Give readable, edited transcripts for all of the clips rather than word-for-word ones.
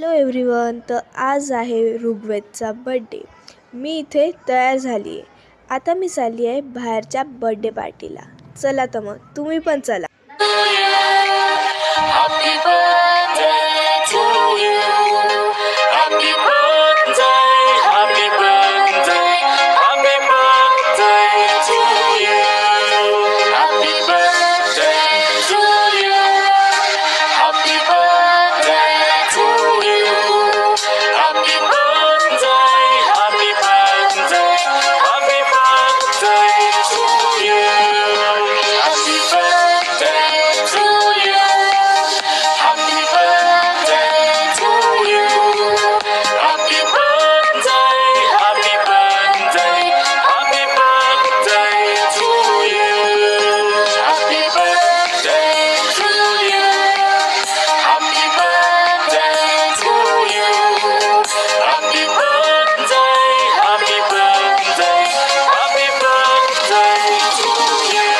Hello everyone. तर आज आहे ऋग्वेदचा बड्डे. मी इथे तयार झाली आहे. आता मी चालली आहे बाहेरच्या बड्डे पार्टीला. चला तर मग तुम्ही पण चला. Happy birthday to you. Happy birthday, happy birthday, happy birthday to you. Happy birthday to you. Happy birthday to you. Happy birthday, happy birthday, happy birthday to you. Happy birthday to you. Happy birthday to you. Happy birthday, happy birthday, happy birthday to you. Happy birthday to you. Happy birthday to you. Happy birthday, happy birthday, happy birthday to you.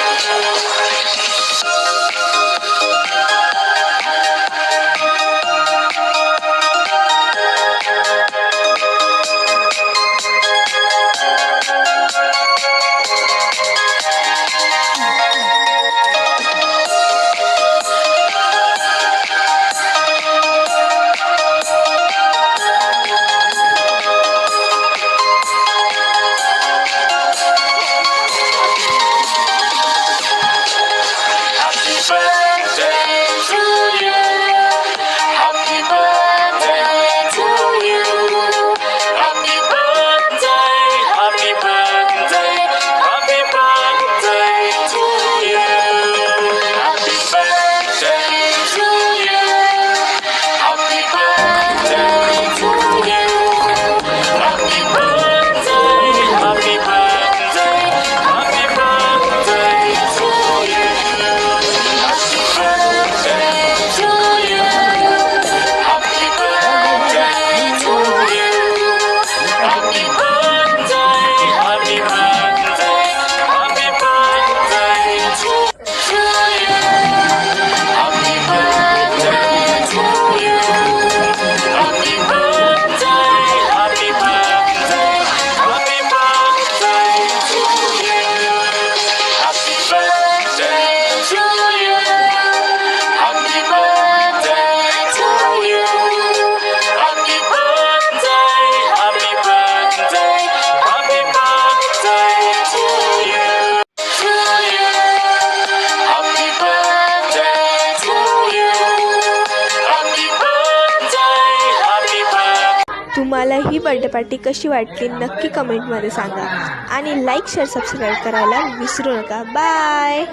Happy birthday to you. Happy birthday to you. Happy birthday, happy birthday, happy birthday to you. Happy birthday to you. Happy birthday to you. Happy birthday, happy birthday, happy birthday to you. Happy birthday to you. Happy birthday to you. Happy birthday, happy birthday, happy birthday to you. Happy birthday to you. Happy birthday, happy birthday, happy birthday to you. Happy birthday to you. Happy birthday to you. Happy birthday, happy birthday, happy birthday to you. To you. Happy birthday to you. Happy birthday, happy birthday. तुम्हाला ही birthday party कशी वाटली नक्की कमेंटमध्ये सांगा आणि like share subscribe करायला विसरू नका. Bye.